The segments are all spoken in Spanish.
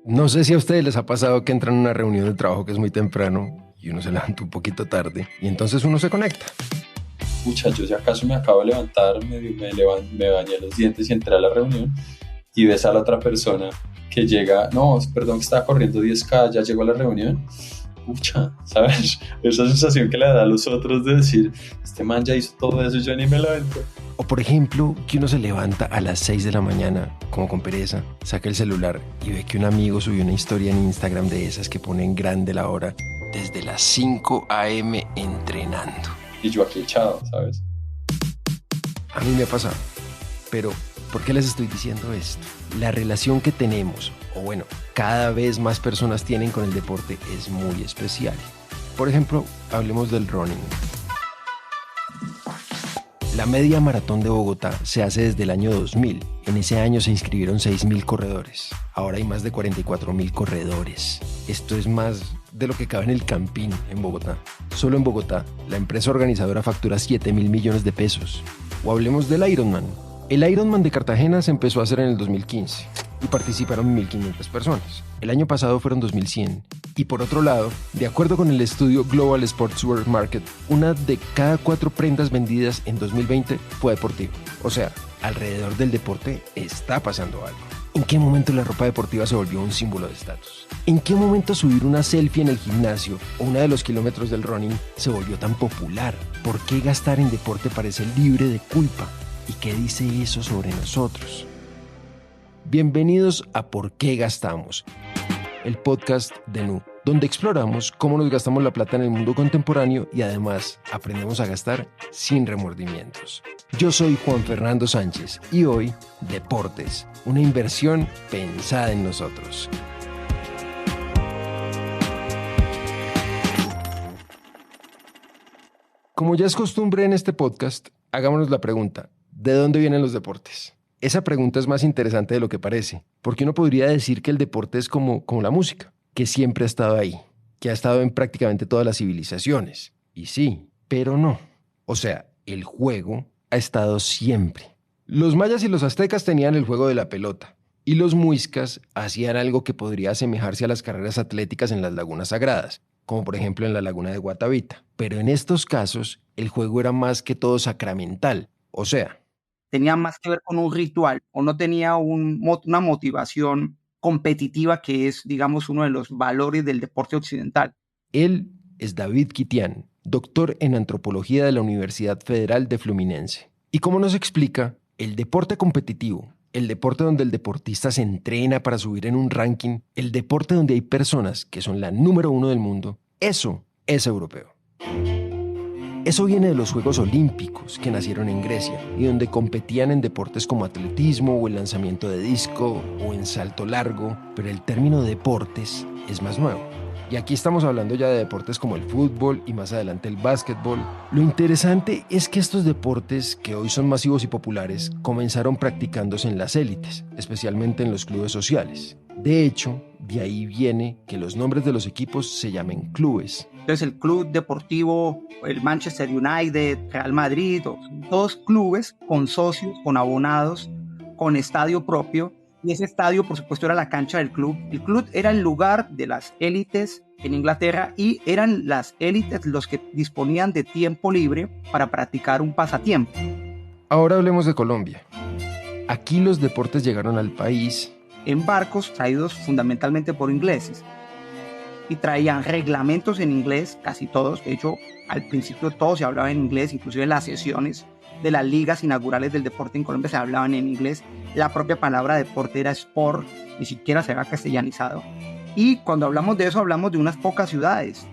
No sé si a ustedes les ha pasado que entran a una reunión de trabajo que es muy temprano y uno se levanta un poquito tarde y entonces uno se conecta. Pucha, yo si acaso me acabo de levantar, me bañé los dientes y entré a la reunión y ves a la otra persona que llega, no, perdón que estaba corriendo 10K, ya llegó a la reunión. Pucha, ¿sabes? Esa sensación que le da a los otros de decir, este man ya hizo todo eso y yo ni me levanto. O por ejemplo, que uno se levanta a las 6 de la mañana, como con pereza, saca el celular y ve que un amigo subió una historia en Instagram de esas que ponen grande la hora desde las 5 a.m. entrenando. Y yo aquí echado, ¿sabes? A mí me ha pasado. Pero, ¿por qué les estoy diciendo esto? La relación que tenemos, o bueno, cada vez más personas tienen con el deporte es muy especial. Por ejemplo, hablemos del running. La media maratón de Bogotá se hace desde el año 2000. En ese año se inscribieron 6.000 corredores. Ahora hay más de 44.000 corredores. Esto es más de lo que cabe en el Campín en Bogotá. Solo en Bogotá, la empresa organizadora factura 7.000 millones de pesos. O hablemos del Ironman. El Ironman de Cartagena se empezó a hacer en el 2015 y participaron 1.500 personas. El año pasado fueron 2.100. Y por otro lado, de acuerdo con el estudio Global Sportswear Market, una de cada 4 prendas vendidas en 2020 fue deportiva. O sea, alrededor del deporte está pasando algo. ¿En qué momento la ropa deportiva se volvió un símbolo de estatus? ¿En qué momento subir una selfie en el gimnasio o una de los kilómetros del running se volvió tan popular? ¿Por qué gastar en deporte parece libre de culpa? ¿Y qué dice eso sobre nosotros? Bienvenidos a ¿Por qué gastamos?, el podcast de Nu, donde exploramos cómo nos gastamos la plata en el mundo contemporáneo y además aprendemos a gastar sin remordimientos. Yo soy Juan Fernando Sánchez y hoy, deportes, una inversión pensada en nosotros. Como ya es costumbre en este podcast, hagámonos la pregunta: ¿de dónde vienen los deportes? Esa pregunta es más interesante de lo que parece, porque uno podría decir que el deporte es como la música, que siempre ha estado ahí, que ha estado en prácticamente todas las civilizaciones. Y sí, pero no. O sea, el juego ha estado siempre. Los mayas y los aztecas tenían el juego de la pelota, y los muiscas hacían algo que podría asemejarse a las carreras atléticas en las lagunas sagradas, como por ejemplo en la laguna de Guatavita. Pero en estos casos, el juego era más que todo sacramental, o sea, tenía más que ver con un ritual o no tenía una motivación competitiva que es, digamos, uno de los valores del deporte occidental. Él es David Kitian, doctor en antropología de la Universidad Federal de Fluminense. Y como nos explica, el deporte competitivo, el deporte donde el deportista se entrena para subir en un ranking, el deporte donde hay personas que son la número 1 del mundo, eso es europeo. Eso viene de los Juegos Olímpicos, que nacieron en Grecia y donde competían en deportes como atletismo o el lanzamiento de disco o en salto largo, pero el término deportes es más nuevo. Y aquí estamos hablando ya de deportes como el fútbol y más adelante el básquetbol. Lo interesante es que estos deportes, que hoy son masivos y populares, comenzaron practicándose en las élites, especialmente en los clubes sociales. De hecho, de ahí viene que los nombres de los equipos se llamen clubes. Entonces el club deportivo, el Manchester United, Real Madrid, todos clubes con socios, con abonados, con estadio propio. Y ese estadio, por supuesto, era la cancha del club. El club era el lugar de las élites en Inglaterra y eran las élites los que disponían de tiempo libre para practicar un pasatiempo. Ahora hablemos de Colombia. Aquí los deportes llegaron al país en barcos traídos fundamentalmente por ingleses y traían reglamentos en inglés, casi todos. De hecho, al principio todo se hablaba en inglés, inclusive las sesiones de las ligas inaugurales del deporte en Colombia se hablaban en inglés. La propia palabra deporte era sport, ni siquiera se había castellanizado. Y cuando hablamos de eso, hablamos de unas pocas ciudades.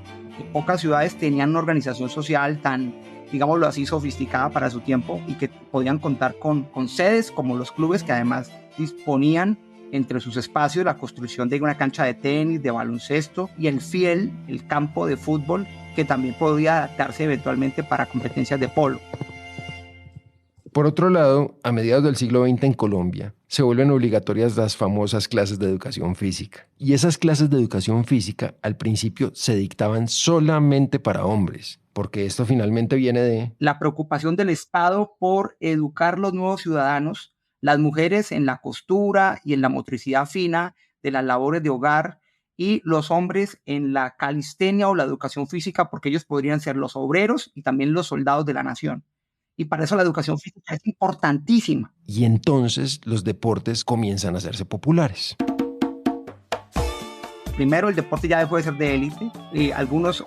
Pocas ciudades tenían una organización social tan, digámoslo así, sofisticada para su tiempo y que podían contar con sedes como los clubes, que además disponían entre sus espacios la construcción de una cancha de tenis, de baloncesto y el fiel, el campo de fútbol, que también podía adaptarse eventualmente para competencias de polo. Por otro lado, a mediados del siglo XX en Colombia, se vuelven obligatorias las famosas clases de educación física. Y esas clases de educación física al principio se dictaban solamente para hombres, porque esto finalmente viene de la preocupación del Estado por educar los nuevos ciudadanos, las mujeres en la costura y en la motricidad fina de las labores de hogar, y los hombres en la calistenia o la educación física, porque ellos podrían ser los obreros y también los soldados de la nación. Y para eso la educación física es importantísima. Y entonces los deportes comienzan a hacerse populares. Primero, el deporte ya dejó de ser de élite. Algunos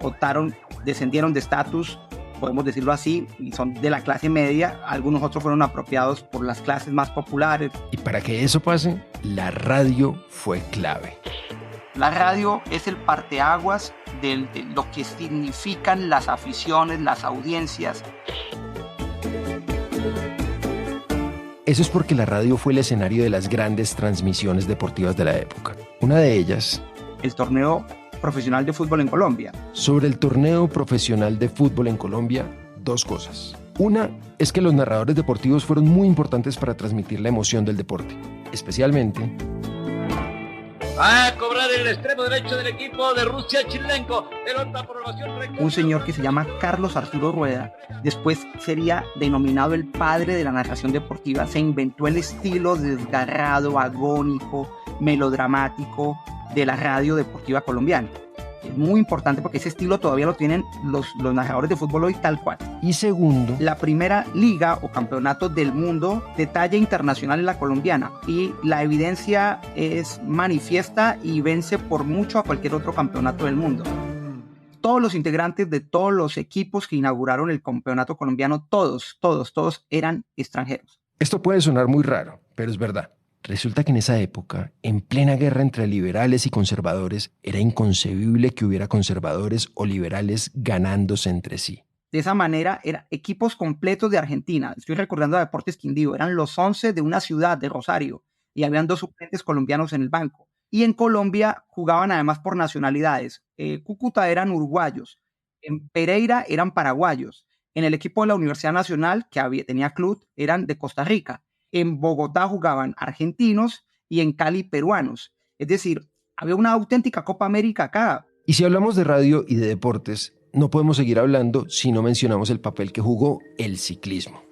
descendieron de estatus, podemos decirlo así, y son de la clase media. Algunos otros fueron apropiados por las clases más populares. Y para que eso pase, la radio fue clave. La radio es el parteaguas de lo que significan las aficiones, las audiencias. Eso es porque la radio fue el escenario de las grandes transmisiones deportivas de la época. Una de ellas, el torneo profesional de fútbol en Colombia. Sobre el torneo profesional de fútbol en Colombia, dos cosas. Una es que los narradores deportivos fueron muy importantes para transmitir la emoción del deporte, especialmente... Va a cobrar el extremo derecho del equipo de Rusia, Chilenko. Un señor que se llama Carlos Arturo Rueda, después sería denominado el padre de la narración deportiva. Se inventó el estilo desgarrado, agónico, melodramático de la radio deportiva colombiana. Es muy importante porque ese estilo todavía lo tienen los narradores de fútbol hoy tal cual. Y segundo, la primera liga o campeonato del mundo de talla internacional es la colombiana, y la evidencia es manifiesta y vence por mucho a cualquier otro campeonato del mundo. Todos los integrantes de todos los equipos que inauguraron el campeonato colombiano, todos eran extranjeros. Esto puede sonar muy raro, pero es verdad. Resulta que en esa época, en plena guerra entre liberales y conservadores, era inconcebible que hubiera conservadores o liberales ganándose entre sí. De esa manera, eran equipos completos de Argentina. Estoy recordando a Deportes Quindío. Eran los 11 de una ciudad, de Rosario, y habían 2 suplentes colombianos en el banco. Y en Colombia jugaban además por nacionalidades. Cúcuta eran uruguayos, en Pereira eran paraguayos, en el equipo de la Universidad Nacional, que tenía club, eran de Costa Rica. En Bogotá jugaban argentinos y en Cali peruanos. Es decir, había una auténtica Copa América acá. Y si hablamos de radio y de deportes, no podemos seguir hablando si no mencionamos el papel que jugó el ciclismo.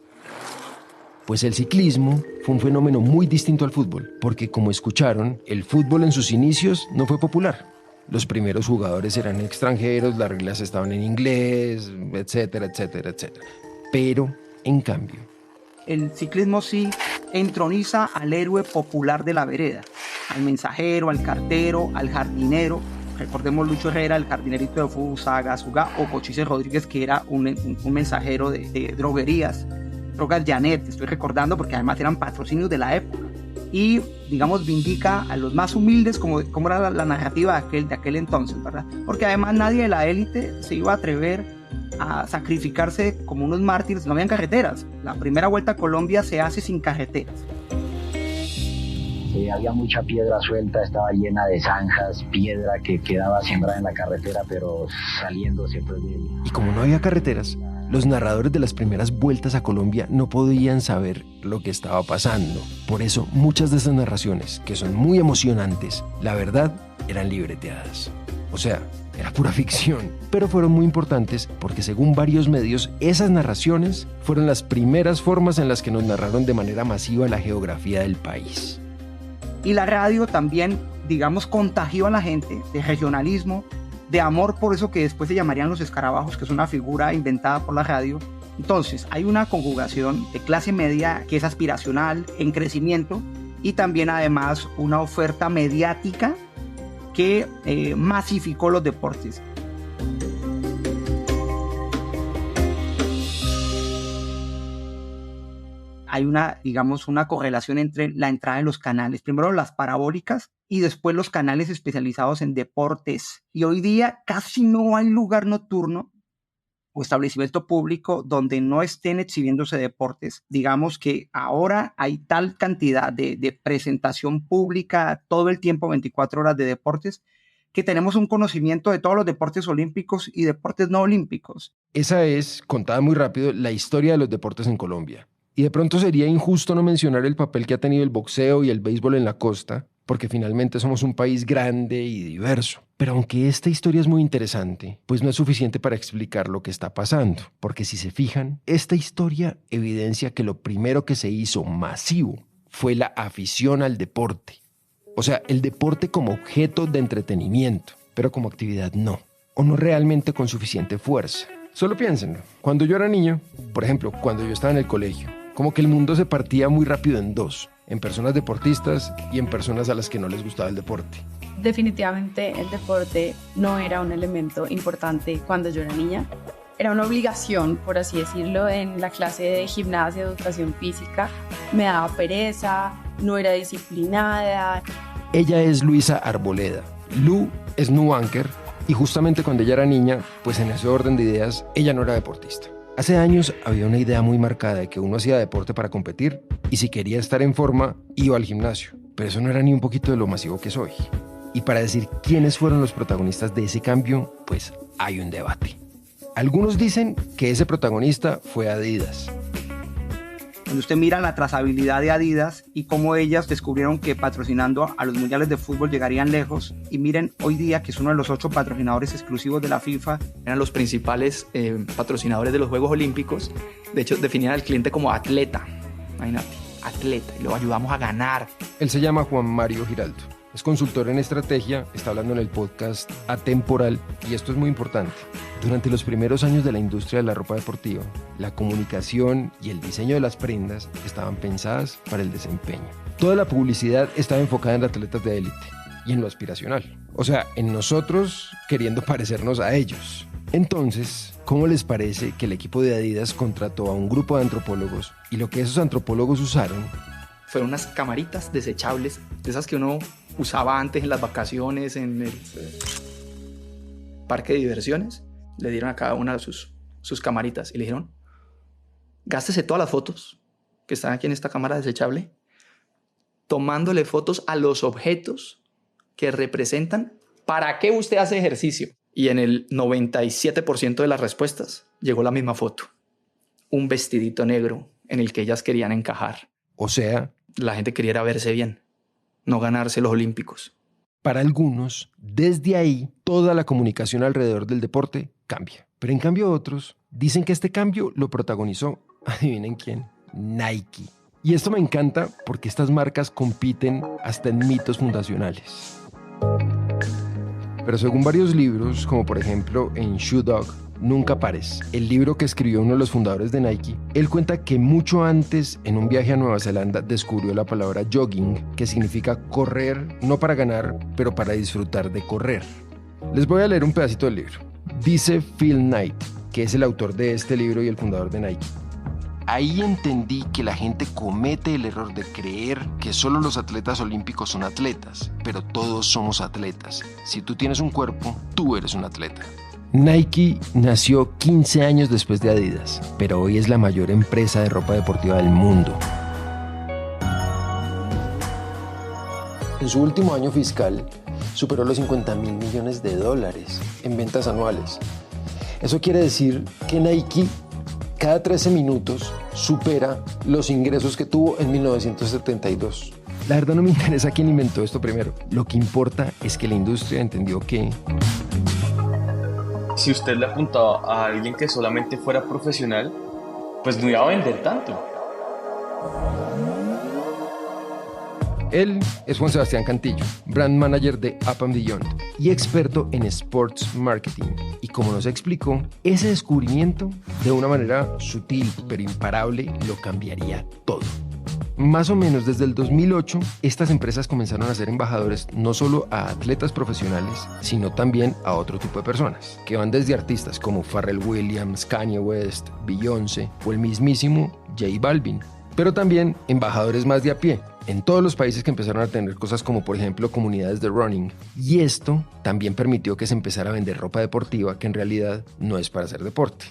Pues el ciclismo fue un fenómeno muy distinto al fútbol, porque como escucharon, el fútbol en sus inicios no fue popular. Los primeros jugadores eran extranjeros, las reglas estaban en inglés, etcétera, etcétera, etcétera. Pero, en cambio, el ciclismo sí entroniza al héroe popular de la vereda, al mensajero, al cartero, al jardinero. Recordemos Lucho Herrera, el jardinerito de Fusagasugá, o Cochise Rodríguez, que era un mensajero de droguerías, drogas Janet, estoy recordando porque además eran patrocinios de la época. Y, digamos, vindica a los más humildes como era la narrativa de aquel entonces, ¿verdad? Porque además nadie de la élite se iba a atrever a sacrificarse como unos mártires. No habían carreteras. La primera vuelta a Colombia se hace sin carreteras. Había mucha piedra suelta, estaba llena de zanjas, piedra que quedaba sembrada en la carretera, pero saliéndose pues de ella. Y como no había carreteras, los narradores de las primeras vueltas a Colombia no podían saber lo que estaba pasando. Por eso, muchas de esas narraciones, que son muy emocionantes, la verdad, eran libreteadas. O sea, era pura ficción, pero fueron muy importantes porque según varios medios, esas narraciones fueron las primeras formas en las que nos narraron de manera masiva la geografía del país. Y la radio también, digamos, contagió a la gente de regionalismo, de amor por eso que después se llamarían los escarabajos, que es una figura inventada por la radio. Entonces, hay una conjugación de clase media que es aspiracional, en crecimiento, y también además una oferta mediática que masificó los deportes. Hay una correlación entre la entrada de los canales, primero las parabólicas y después los canales especializados en deportes. Y hoy día casi no hay lugar nocturno o establecimiento público donde no estén exhibiéndose deportes. Digamos que ahora hay tal cantidad de presentación pública todo el tiempo, 24 horas de deportes, que tenemos un conocimiento de todos los deportes olímpicos y deportes no olímpicos. Esa es, contada muy rápido, la historia de los deportes en Colombia. Y de pronto sería injusto no mencionar el papel que ha tenido el boxeo y el béisbol en la costa, porque finalmente somos un país grande y diverso. Pero aunque esta historia es muy interesante, pues no es suficiente para explicar lo que está pasando, porque si se fijan, esta historia evidencia que lo primero que se hizo masivo fue la afición al deporte. O sea, el deporte como objeto de entretenimiento, pero como actividad no. O no realmente con suficiente fuerza. Solo piénsenlo. Cuando yo era niño, por ejemplo, cuando yo estaba en el colegio, como que el mundo se partía muy rápido en dos. En personas deportistas y en personas a las que no les gustaba el deporte. Definitivamente el deporte no era un elemento importante cuando yo era niña. Era una obligación, por así decirlo, en la clase de gimnasia, educación física. Me daba pereza, no era disciplinada. Ella es Luisa Arboleda. Lu es Nu Anker y justamente cuando ella era niña, pues en ese orden de ideas, ella no era deportista. Hace años había una idea muy marcada de que uno hacía deporte para competir y si quería estar en forma, iba al gimnasio. Pero eso no era ni un poquito de lo masivo que es hoy. Y para decir quiénes fueron los protagonistas de ese cambio, pues hay un debate. Algunos dicen que ese protagonista fue Adidas. Cuando usted mira la trazabilidad de Adidas y cómo ellas descubrieron que patrocinando a los mundiales de fútbol llegarían lejos, y miren hoy día que es uno de los 8 patrocinadores exclusivos de la FIFA. Eran los principales patrocinadores de los Juegos Olímpicos. De hecho, definían al cliente como atleta. Imagínate, atleta, y lo ayudamos a ganar. Él se llama Juan Mario Giraldo. Es consultor en estrategia, está hablando en el podcast Atemporal y esto es muy importante. Durante los primeros años de la industria de la ropa deportiva, la comunicación y el diseño de las prendas estaban pensadas para el desempeño. Toda la publicidad estaba enfocada en atletas de élite y en lo aspiracional. O sea, en nosotros queriendo parecernos a ellos. Entonces, ¿cómo les parece que el equipo de Adidas contrató a un grupo de antropólogos y lo que esos antropólogos usaron fueron unas camaritas desechables, de esas que uno usaba antes en las vacaciones, en el parque de diversiones? Le dieron a cada una de sus camaritas y le dijeron: gástese todas las fotos que están aquí en esta cámara desechable, tomándole fotos a los objetos que representan para qué usted hace ejercicio. Y en el 97% de las respuestas llegó la misma foto: un vestidito negro en el que ellas querían encajar. O sea, la gente quería verse bien, no ganarse los olímpicos. Para algunos, desde ahí, toda la comunicación alrededor del deporte cambia. Pero en cambio otros dicen que este cambio lo protagonizó, adivinen quién, Nike. Y esto me encanta porque estas marcas compiten hasta en mitos fundacionales. Pero según varios libros, como por ejemplo en Shoe Dog, Nunca Pares, el libro que escribió uno de los fundadores de Nike, él cuenta que mucho antes, en un viaje a Nueva Zelanda, descubrió la palabra jogging, que significa correr, no para ganar, pero para disfrutar de correr. Les voy a leer un pedacito del libro. Dice Phil Knight, que es el autor de este libro y el fundador de Nike: ahí entendí que la gente comete el error de creer que solo los atletas olímpicos son atletas, pero todos somos atletas. Si tú tienes un cuerpo, tú eres un atleta. Nike nació 15 años después de Adidas, pero hoy es la mayor empresa de ropa deportiva del mundo. En su último año fiscal, superó los $50.000 millones en ventas anuales. Eso quiere decir que Nike cada 13 minutos supera los ingresos que tuvo en 1972. La verdad no me interesa quién inventó esto primero. Lo que importa es que la industria entendió que si usted le apuntaba a alguien que solamente fuera profesional, pues no iba a vender tanto. Él es Juan Sebastián Cantillo, brand manager de Up and Beyond y experto en sports marketing. Y como nos explicó, ese descubrimiento, de una manera sutil pero imparable, lo cambiaría todo. Más o menos desde el 2008, estas empresas comenzaron a ser embajadores no solo a atletas profesionales, sino también a otro tipo de personas, que van desde artistas como Pharrell Williams, Kanye West, Beyoncé o el mismísimo J Balvin, pero también embajadores más de a pie, en todos los países que empezaron a tener cosas como por ejemplo comunidades de running. Y esto también permitió que se empezara a vender ropa deportiva que en realidad no es para hacer deporte.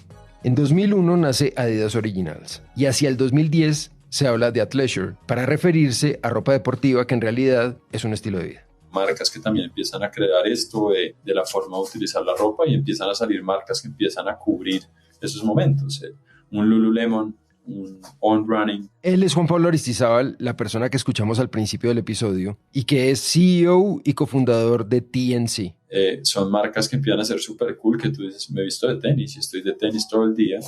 En 2001 nace Adidas Originals y hacia el 2010 se habla de athleisure para referirse a ropa deportiva que en realidad es un estilo de vida. Marcas que también empiezan a crear esto de la forma de utilizar la ropa y empiezan a salir marcas que empiezan a cubrir esos momentos. Un Lululemon, un On Running. Él es Juan Pablo Aristizábal, la persona que escuchamos al principio del episodio y que es CEO y cofundador de TNC. Son marcas que empiezan a ser súper cool, que tú dices, me he visto de tenis y estoy de tenis todo el día,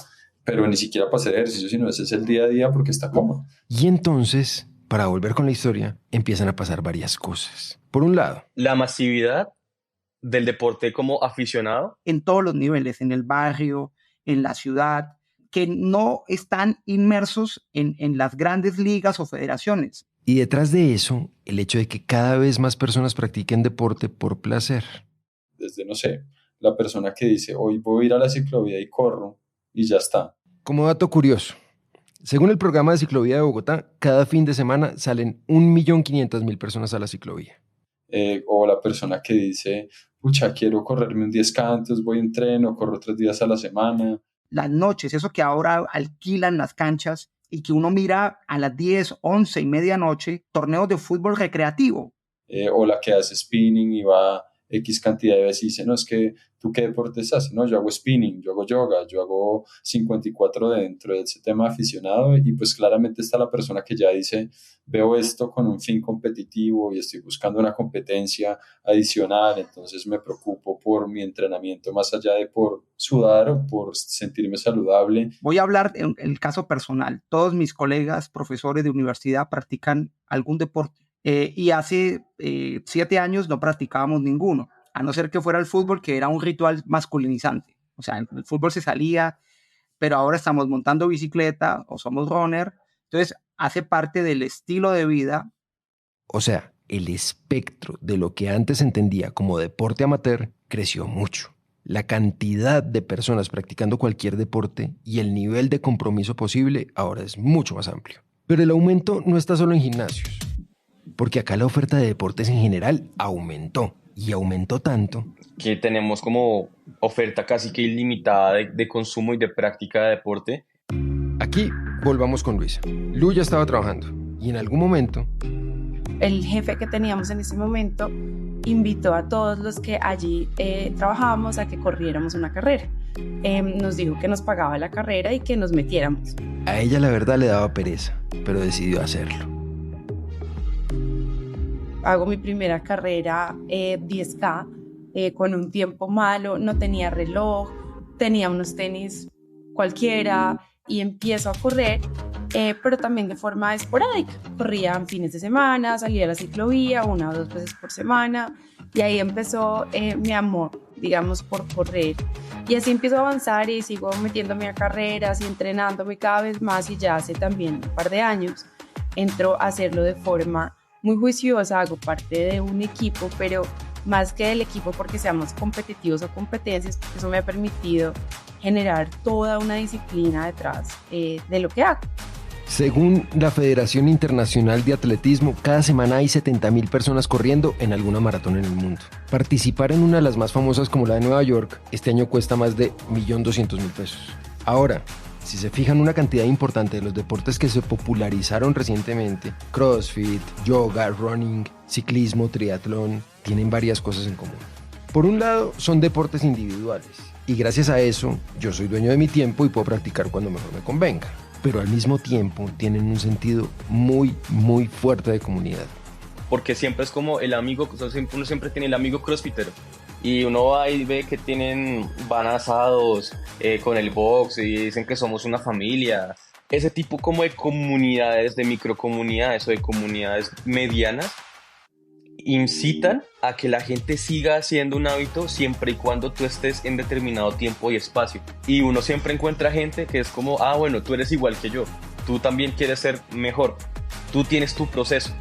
pero ni siquiera para hacer ejercicio, sino ese es el día a día porque está cómodo. Y entonces para volver con la historia, empiezan a pasar varias cosas. Por un lado, La masividad del deporte como aficionado. En todos los niveles, en el barrio, en la ciudad, que no están inmersos en las grandes ligas o federaciones. y detrás de eso, el hecho de que cada vez más personas practiquen deporte por placer. Desde, no sé, la persona que dice, hoy voy a ir a la ciclovía y corro, y ya está. Como dato curioso, según el programa de ciclovía de Bogotá, cada fin de semana salen 1.500.000 personas a la ciclovía. O la persona que dice, pucha, quiero correrme un 10K, entonces voy a entreno, corro 3 días a la semana. Las noches, eso que ahora alquilan las canchas y que uno mira a las 10, 11 y medianoche, torneos de fútbol recreativo. O la que hace spinning y va X cantidad de veces y dice, no, es que ¿tú qué deportes haces? No, yo hago spinning, yo hago yoga, yo hago 54 dentro de ese tema aficionado, y pues claramente está la persona que ya dice, veo esto con un fin competitivo y estoy buscando una competencia adicional, entonces me preocupo por mi entrenamiento más allá de por sudar o por sentirme saludable. Voy a hablar en el caso personal. Todos mis colegas, profesores de universidad practican algún deporte. Y hace 7 años no practicábamos ninguno, a no ser que fuera el fútbol, que era un ritual masculinizante. O sea, el fútbol se salía, pero ahora estamos montando bicicleta o somos runner. Entonces, hace parte del estilo de vida. O sea, el espectro de lo que antes se entendía como deporte amateur creció mucho. La cantidad de personas practicando cualquier deporte y el nivel de compromiso posible ahora es mucho más amplio. Pero el aumento no está solo en gimnasios, porque acá la oferta de deportes en general aumentó, y aumentó tanto que tenemos como oferta casi que ilimitada de consumo y de práctica de deporte. Aquí volvamos con Luisa. Lu ya estaba trabajando y en algún momento el jefe que teníamos en ese momento invitó a todos los que allí trabajábamos a que corriéramos una carrera. Nos dijo que nos pagaba la carrera y que nos metiéramos. A ella la verdad le daba pereza, pero decidió hacerlo. Hago mi primera carrera 10K con un tiempo malo, no tenía reloj, tenía unos tenis cualquiera y empiezo a correr, pero también de forma esporádica. Corría en fines de semana, salía a la ciclovía 1 o 2 veces por semana y ahí empezó mi amor, digamos, por correr. Y así empiezo a avanzar y sigo metiéndome a carreras y entrenándome cada vez más, y ya hace también un par de años entro a hacerlo de forma muy juiciosa. Hago parte de un equipo, pero más que del equipo porque seamos competitivos o competencias, porque eso me ha permitido generar toda una disciplina detrás de lo que hago. Según la Federación Internacional de Atletismo, cada semana hay 70.000 personas corriendo en alguna maratón en el mundo. Participar en una de las más famosas, como la de Nueva York, este año cuesta más de 1.200.000 pesos. Ahora, si se fijan, una cantidad importante de los deportes que se popularizaron recientemente, CrossFit, yoga, running, ciclismo, triatlón, tienen varias cosas en común. Por un lado, son deportes individuales, y gracias a eso, yo soy dueño de mi tiempo y puedo practicar cuando mejor me convenga. Pero al mismo tiempo tienen un sentido muy, muy fuerte de comunidad. Porque siempre es como el amigo, uno siempre tiene el amigo crossfitero. Y uno va y ve que van asados con el box y dicen que somos una familia. Ese tipo como de comunidades, de microcomunidades o de comunidades medianas, incitan a que la gente siga haciendo un hábito siempre y cuando tú estés en determinado tiempo y espacio. Y uno siempre encuentra gente que es como, bueno, tú eres igual que yo, tú también quieres ser mejor, tú tienes tu proceso.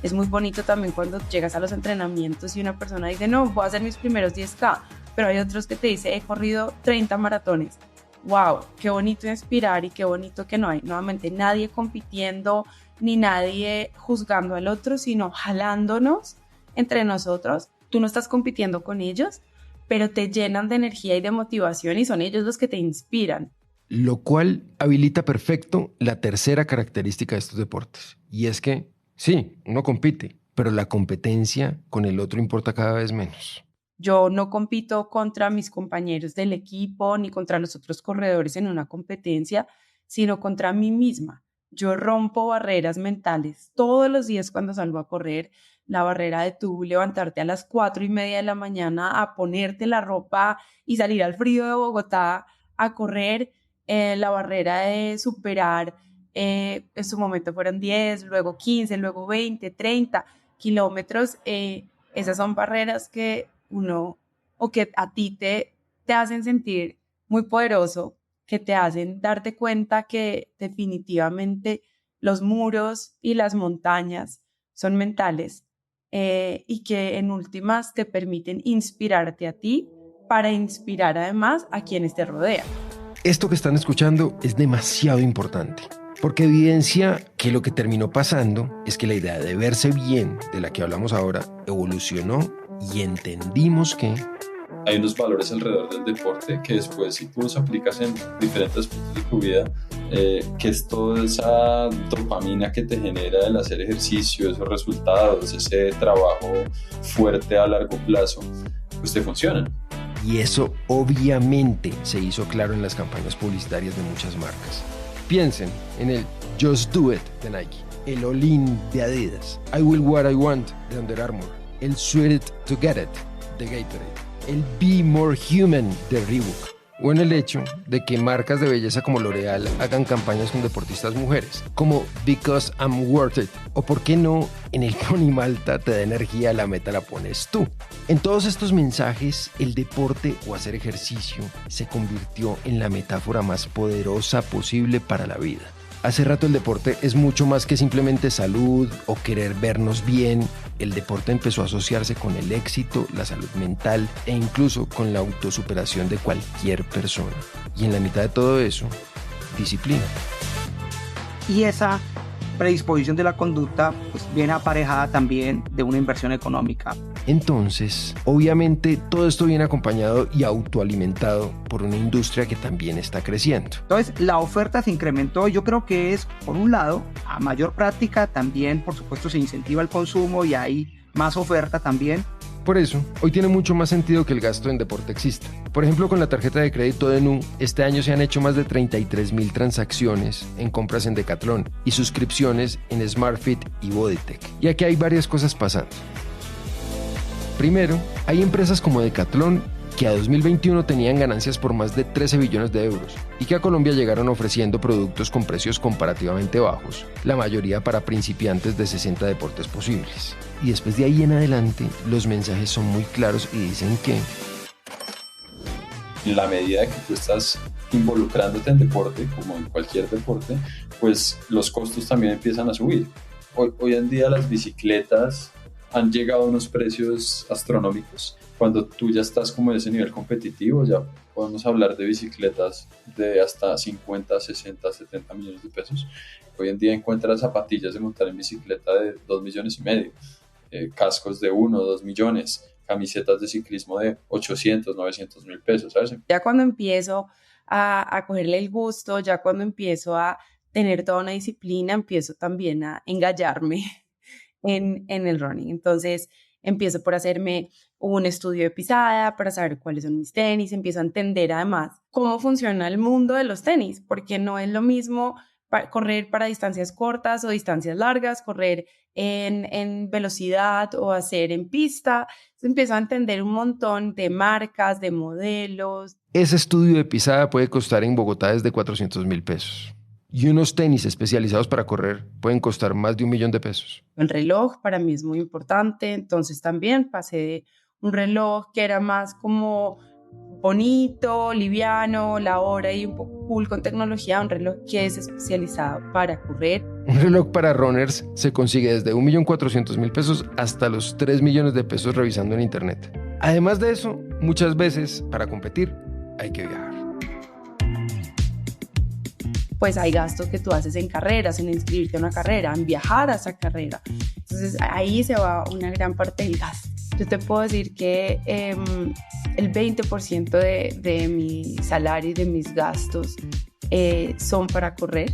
Es muy bonito también cuando llegas a los entrenamientos y una persona dice, no, voy a hacer mis primeros 10K, pero hay otros que te dicen, he corrido 30 maratones. ¡Wow! Qué bonito inspirar, y qué bonito que no hay nuevamente nadie compitiendo ni nadie juzgando al otro, sino jalándonos entre nosotros. Tú no estás compitiendo con ellos, pero te llenan de energía y de motivación, y son ellos los que te inspiran. Lo cual habilita perfecto la tercera característica de estos deportes, y es que sí, uno compite, pero la competencia con el otro importa cada vez menos. Yo no compito contra mis compañeros del equipo ni contra los otros corredores en una competencia, sino contra mí misma. Yo rompo barreras mentales todos los días cuando salgo a correr. La barrera de tú levantarte a las 4:30 de la mañana a ponerte la ropa y salir al frío de Bogotá a correr. La barrera de superar en su momento fueron 10, luego 15, luego 20, 30 kilómetros. Esas son barreras que que a ti te hacen sentir muy poderoso, que te hacen darte cuenta que definitivamente los muros y las montañas son mentales, y que en últimas te permiten inspirarte a ti para inspirar además a quienes te rodean. Esto que están escuchando es demasiado importante, porque evidencia que lo que terminó pasando es que la idea de verse bien, de la que hablamos ahora, evolucionó y entendimos que hay unos valores alrededor del deporte que después, si tú los aplicas en diferentes puntos de tu vida, que es toda esa dopamina que te genera el hacer ejercicio, esos resultados, ese trabajo fuerte a largo plazo, pues te funcionan. Y eso obviamente se hizo claro en las campañas publicitarias de muchas marcas. Piensen en el Just Do It de Nike, el All In de Adidas, I Will What I Want de Under Armour, el Sweat It to Get It de Gatorade, el Be More Human de Reebok, o en el hecho de que marcas de belleza como L'Oreal hagan campañas con deportistas mujeres, como Because I'm Worth It, o por qué no, en el Pony Malta te da energía, la meta la pones tú. En todos estos mensajes, el deporte o hacer ejercicio se convirtió en la metáfora más poderosa posible para la vida. Hace rato el deporte es mucho más que simplemente salud o querer vernos bien. El deporte empezó a asociarse con el éxito, la salud mental e incluso con la autosuperación de cualquier persona. Y en la mitad de todo eso, disciplina. Y esa predisposición de la conducta pues viene aparejada también de una inversión económica. Entonces, obviamente todo esto viene acompañado y autoalimentado por una industria que también está creciendo. Entonces la oferta se incrementó. Yo creo que es, por un lado, a mayor práctica, también por supuesto se incentiva el consumo y hay más oferta también. Por eso, hoy tiene mucho más sentido que el gasto en deporte exista. Por ejemplo, con la tarjeta de crédito de Nu, este año se han hecho más de 33,000 transacciones en compras en Decathlon y suscripciones en SmartFit y Bodytech. Y aquí hay varias cosas pasando. Primero, hay empresas como Decathlon que a 2021 tenían ganancias por más de 13 billones de euros y que a Colombia llegaron ofreciendo productos con precios comparativamente bajos, la mayoría para principiantes de 60 deportes posibles. Y después de ahí en adelante, los mensajes son muy claros y dicen que en la medida que tú estás involucrándote en deporte, como en cualquier deporte, pues los costos también empiezan a subir. Hoy en día las bicicletas han llegado a unos precios astronómicos. Cuando tú ya estás como en ese nivel competitivo, ya podemos hablar de bicicletas de hasta 50, 60, 70 millones de pesos. Hoy en día encuentras zapatillas de montar en bicicleta de 2,5 millones, cascos de 1 o 2 millones, camisetas de ciclismo de 800, 900 mil pesos, ¿sabes? Ya cuando empiezo a cogerle el gusto, ya cuando empiezo a tener toda una disciplina, empiezo también a engallarme en el running. Entonces empiezo por hacerme un estudio de pisada para saber cuáles son mis tenis, empiezo a entender además cómo funciona el mundo de los tenis, porque no es lo mismo correr para distancias cortas o distancias largas, correr en velocidad o hacer en pista. Entonces empiezo a entender un montón de marcas, de modelos. Ese estudio de pisada puede costar en Bogotá desde 400,000 pesos. Y unos tenis especializados para correr pueden costar más de 1 millón de pesos. El reloj para mí es muy importante, entonces también pasé de un reloj que era más como bonito, liviano, la hora y un poco cool con tecnología, a un reloj que es especializado para correr. Un reloj para runners se consigue desde 1.400.000 pesos hasta los 3 millones de pesos revisando en internet. Además de eso, muchas veces para competir hay que viajar. Pues hay gastos que tú haces en carreras, en inscribirte a una carrera, en viajar a esa carrera. Entonces ahí se va una gran parte del gasto. Yo te puedo decir que el 20% de mi salario y de mis gastos son para correr.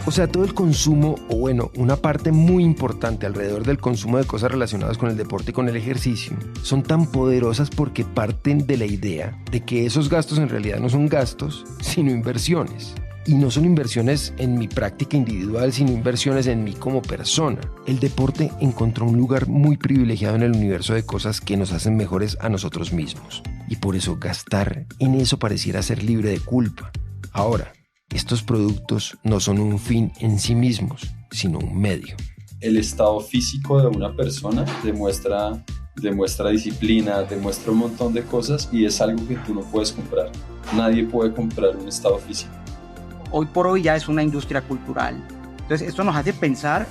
O sea, todo el consumo, o bueno, una parte muy importante alrededor del consumo de cosas relacionadas con el deporte y con el ejercicio, son tan poderosas porque parten de la idea de que esos gastos en realidad no son gastos, sino inversiones. Y no son inversiones en mi práctica individual, sino inversiones en mí como persona. El deporte encontró un lugar muy privilegiado en el universo de cosas que nos hacen mejores a nosotros mismos. Y por eso gastar en eso pareciera ser libre de culpa. Ahora, Estos productos no son un fin en sí mismos, sino un medio. El estado físico de una persona demuestra disciplina, demuestra un montón de cosas y es algo que tú no puedes comprar. Nadie puede comprar un estado físico. Hoy por hoy ya es una industria cultural. Entonces esto nos hace pensar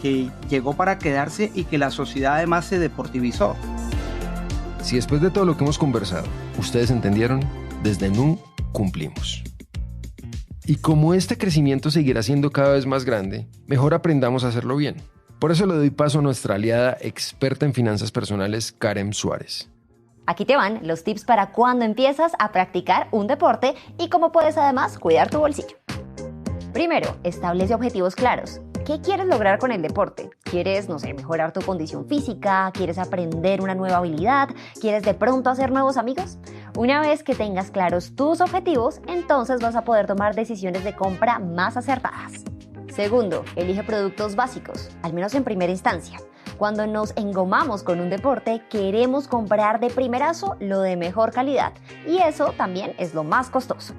que llegó para quedarse y que la sociedad además se deportivizó. Si después de todo lo que hemos conversado, ustedes entendieron, desde Nu cumplimos. Y como este crecimiento seguirá siendo cada vez más grande, mejor aprendamos a hacerlo bien. Por eso le doy paso a nuestra aliada experta en finanzas personales, Karen Suárez. Aquí te van los tips para cuando empiezas a practicar un deporte y cómo puedes además cuidar tu bolsillo. Primero, establece objetivos claros. ¿Qué quieres lograr con el deporte? ¿Quieres, mejorar tu condición física? ¿Quieres aprender una nueva habilidad? ¿Quieres de pronto hacer nuevos amigos? Una vez que tengas claros tus objetivos, entonces vas a poder tomar decisiones de compra más acertadas. Segundo, elige productos básicos, al menos en primera instancia. Cuando nos engomamos con un deporte, queremos comprar de primerazo lo de mejor calidad, y eso también es lo más costoso.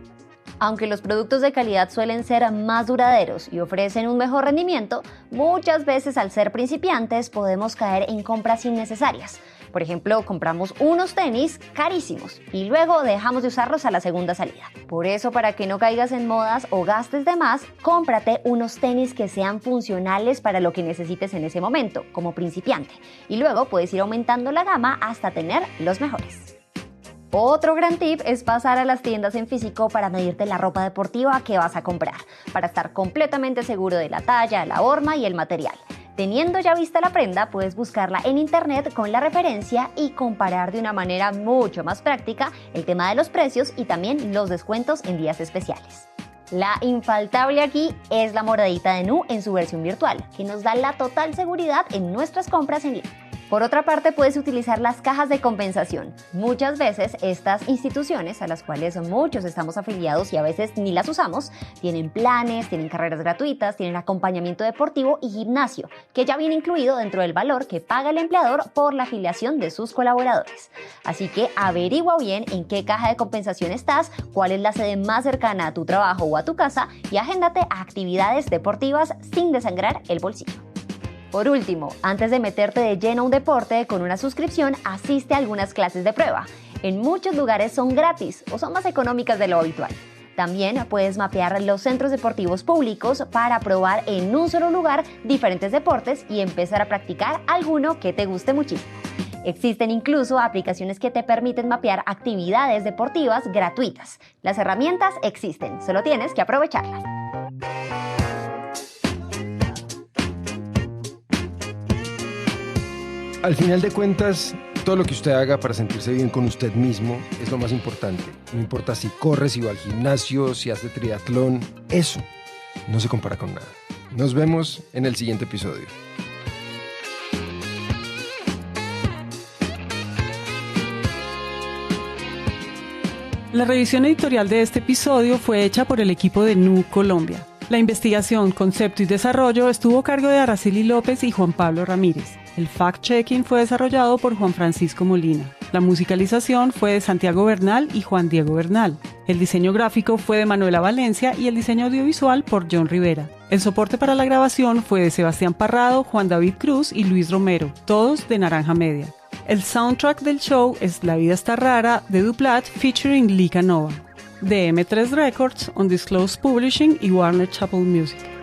Aunque los productos de calidad suelen ser más duraderos y ofrecen un mejor rendimiento, muchas veces al ser principiantes podemos caer en compras innecesarias. Por ejemplo, compramos unos tenis carísimos y luego dejamos de usarlos a la segunda salida. Por eso, para que no caigas en modas o gastes de más, cómprate unos tenis que sean funcionales para lo que necesites en ese momento, como principiante. Y luego puedes ir aumentando la gama hasta tener los mejores. Otro gran tip es pasar a las tiendas en físico para medirte la ropa deportiva que vas a comprar, para estar completamente seguro de la talla, la horma y el material. Teniendo ya vista la prenda, puedes buscarla en internet con la referencia y comparar de una manera mucho más práctica el tema de los precios y también los descuentos en días especiales. La infaltable aquí es la moradita de Nu en su versión virtual, que nos da la total seguridad en nuestras compras en línea. Por otra parte, puedes utilizar las cajas de compensación. Muchas veces estas instituciones, a las cuales muchos estamos afiliados y a veces ni las usamos, tienen planes, tienen carreras gratuitas, tienen acompañamiento deportivo y gimnasio, que ya viene incluido dentro del valor que paga el empleador por la afiliación de sus colaboradores. Así que averigua bien en qué caja de compensación estás, cuál es la sede más cercana a tu trabajo o a tu casa y agéndate a actividades deportivas sin desangrar el bolsillo. Por último, antes de meterte de lleno a un deporte con una suscripción, asiste a algunas clases de prueba. En muchos lugares son gratis o son más económicas de lo habitual. También puedes mapear los centros deportivos públicos para probar en un solo lugar diferentes deportes y empezar a practicar alguno que te guste muchísimo. Existen incluso aplicaciones que te permiten mapear actividades deportivas gratuitas. Las herramientas existen, solo tienes que aprovecharlas. Al final de cuentas, todo lo que usted haga para sentirse bien con usted mismo es lo más importante. No importa si corre, si va al gimnasio, si hace triatlón, eso no se compara con nada. Nos vemos en el siguiente episodio. La revisión editorial de este episodio fue hecha por el equipo de Nu Colombia. La investigación, concepto y desarrollo estuvo a cargo de Araceli López y Juan Pablo Ramírez. El fact-checking fue desarrollado por Juan Francisco Molina. La musicalización fue de Santiago Bernal y Juan Diego Bernal. El diseño gráfico fue de Manuela Valencia y el diseño audiovisual por John Rivera. El soporte para la grabación fue de Sebastián Parrado, Juan David Cruz y Luis Romero, todos de Naranja Media. El soundtrack del show es La vida está rara de Duplat featuring Lika Nova, de M3 Records, Undisclosed Publishing y Warner Chappell Music.